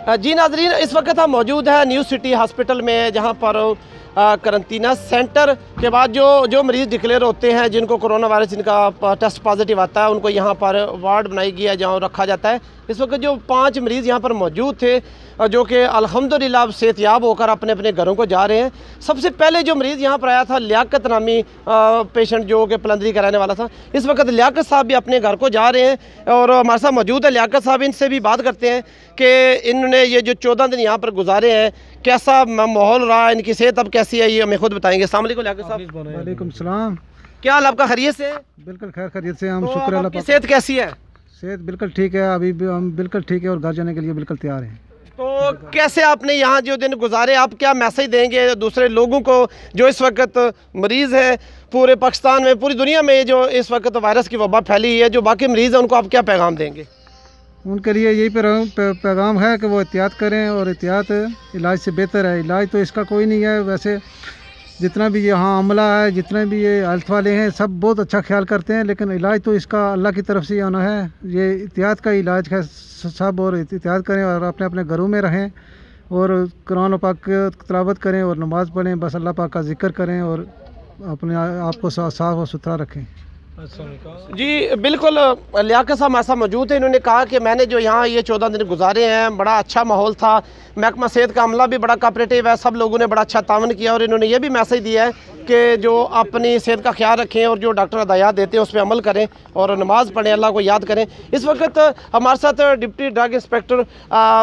जी नाजरीन, इस वक्त हम मौजूद हैं न्यू सिटी हॉस्पिटल में, जहां पर करंटीना सेंटर के बाद जो मरीज़ डिक्लेयर होते हैं जिनको कोरोना वायरस जिनका टेस्ट पॉजिटिव आता है, उनको यहां पर वार्ड बनाई गई है जहां रखा जाता है। इस वक्त जो 5 मरीज़ यहां पर मौजूद थे जो कि अल्हम्दुलिल्लाह अब सेहतयाब होकर अपने अपने घरों को जा रहे हैं। सबसे पहले जो मरीज़ यहाँ पर आया था लियाकत नामी पेशेंट जो कि पलंदरी का रहने वाला था। इस वक्त लियाकत साहब भी अपने घर को जा रहे हैं और हमारे साथ मौजूद है लियाकत साहब। इनसे भी बात करते हैं कि इन्होंने ये जो 14 दिन यहाँ पर गुजारे हैं, कैसा माहौल रहा, इनकी सेहत अब कैसी है, ये हमें खुद बताएंगे। अस्सलाम वालेकुम लियाकत साहब। वालेकुम सलाम। क्या हाल आपका, खैरियत से? बिल्कुल खैर खैरियत से, हम तो शुक्र अल्लाह आपकी पाक। सेहत कैसी है? सेहत बिल्कुल ठीक है, अभी भी हम बिल्कुल ठीक है और घर जाने के लिए बिल्कुल तैयार हैं। तो कैसे आपने यहाँ जो दिन गुजारे, आप क्या मैसेज देंगे दूसरे लोगों को जो इस वक्त मरीज़ है पूरे पाकिस्तान में, पूरी दुनिया में जो इस वक्त वायरस की वबा फैली है, जो बाकी मरीज़ हैं उनको आप क्या पैगाम देंगे? उनके लिए यही पैगाम है कि वो एहतियात करें और एहतियात इलाज से बेहतर है। इलाज तो इसका कोई नहीं है, वैसे जितना भी यहाँ अमला है, जितने भी ये हेल्थ वाले हैं, सब बहुत अच्छा ख्याल करते हैं, लेकिन इलाज तो इसका अल्लाह की तरफ से ही आना है। ये एहतियात का इलाज है सब, और एहतियात करें और अपने अपने घरों में रहें और कुरान पाक की तिलावत करें और नमाज़ पढ़ें, बस अल्लाह पाक का जिक्र करें और अपने आप को साफ़ और सुथरा रखें। जी बिल्कुल, लियाकत साहब ऐसा मौजूद है। इन्होंने कहा कि मैंने जो यहाँ ये 14 दिन गुजारे हैं, बड़ा अच्छा माहौल था, महकमा सेहत का अमला भी बड़ा कोऑपरेटिव है, सब लोगों ने बड़ा अच्छा तावन किया और इन्होंने ये भी मैसेज दिया है कि जो अपनी सेहत का ख्याल रखें और जो डॉक्टर हदायत देते हैं उस पर अमल करें और नमाज़ पढ़ें, अल्लाह को याद करें। इस वक्त हमारे साथ deputy drug inspector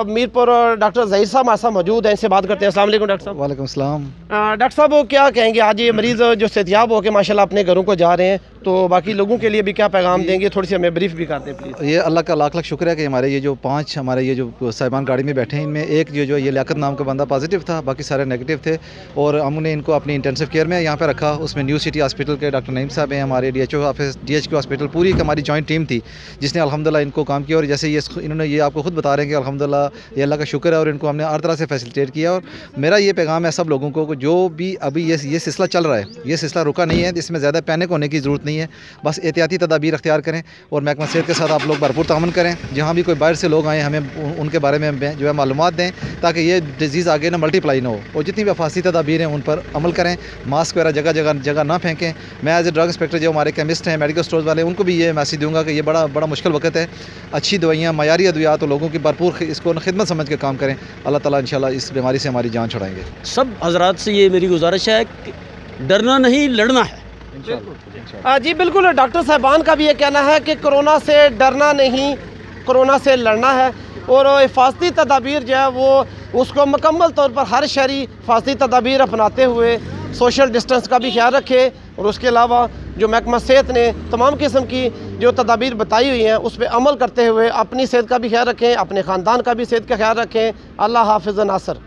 Mirpur doctor Zaheer साहब हमारे साथ मौजूद हैं, इनसे बात करते हैं। अस्सलाम वालेकुम डॉक्टर साहब। वालेकुम सलाम। डॉक्टर साहब, वो क्या कहेंगे, आज ये मरीज़ जो सेहतयाब होकर माशाल्लाह अपने घरों को जा रहे हैं, तो बाकी लोगों के लिए भी क्या पैगाम देंगे, थोड़ी सी हमें ब्रीफ भी कर दें प्लीज़। ये अल्लाह का लाख लाख शुक्र है कि हमारे ये जो 5 हमारे ये जो साहिबान गाड़ी में बैठे हैं, इनमें एक जो ये लियाकत नाम का बंदा पॉजिटिव था, बाकी सारे नेगेटिव थे और हमने इनको अपनी इंटेंसिव केयर में यहाँ पे रखा। उसमें न्यू सिटी हॉस्पिटल के डॉक्टर नईम साहब हैं, हमारे DHO ऑफिस DHQ हॉस्पिटल, पूरी हमारी जॉइंट टीम थी जिसने अल्हम्दुलिल्लाह इनको काम किया। और जैसे ये इन्होंने ये आपको खुद बता रहे हैं कि अल्हम्दुलिल्लाह ये अल्लाह का शुक्र है और इनको हमने हर तरह से फैसिलिटेट किया। और मेरा ये पैगाम है सब लोगों को, जो भी अभी ये सिलसिला चल रहा है, ये सिलसिला रुका नहीं है, इसमें ज़्यादा पैनिक होने की ज़रूरत नहीं है, बस एहतियाती तदाबीर अख्तियार करें और महकमा सेहत के साथ आप लोग भरपूर तामन करें। जहाँ भी कोई बाहर से लोग आएँ, हमें उनके बारे में जो है मालूमात दें ताकि ये डिज़ीज़ आगे ना मल्टीप्लाई ना हो, और जितनी भी अफासी तदाबीर हैं उन पर अमल करें। मास्क वगैरह जगह ना फेंकें। मैं एज ए ड्रग इंस्पेक्टर जो हमारे केमिस्ट हैं, मेडिकल स्टोर्स वाले, उनको भी ये मैसेज दूंगा कि ये बड़ा मुश्किल वक्त है, अच्छी दवाइयाँ, मयारी अद्वियात तो लोगों की भरपूर इसको खिदमत समझ के काम करें। अल्लाह ताला इंशाल्लाह इस बीमारी से हमारी जान छुड़ाएंगे। सब हजरात से ये मेरी गुजारिश है कि डरना नहीं, लड़ना है। जी बिल्कुल, डॉक्टर साहबान का भी ये कहना है कि कोरोना से डरना नहीं, कोरोना से लड़ना है और हिफाजती तदाबीर जो है वो उसको मुकम्मल तौर पर हर शहरी हिफाजती तदाबीर अपनाते हुए सोशल डिस्टेंस का भी ख्याल रखे और उसके अलावा जो महकमा सेहत ने तमाम किस्म की जो तदाबीर बताई हुई हैं उस पर अमल करते हुए अपनी सेहत का भी ख्याल रखें, अपने ख़ानदान का भी सेहत का ख्याल रखें। अल्लाह हाफ़िज़ नासर।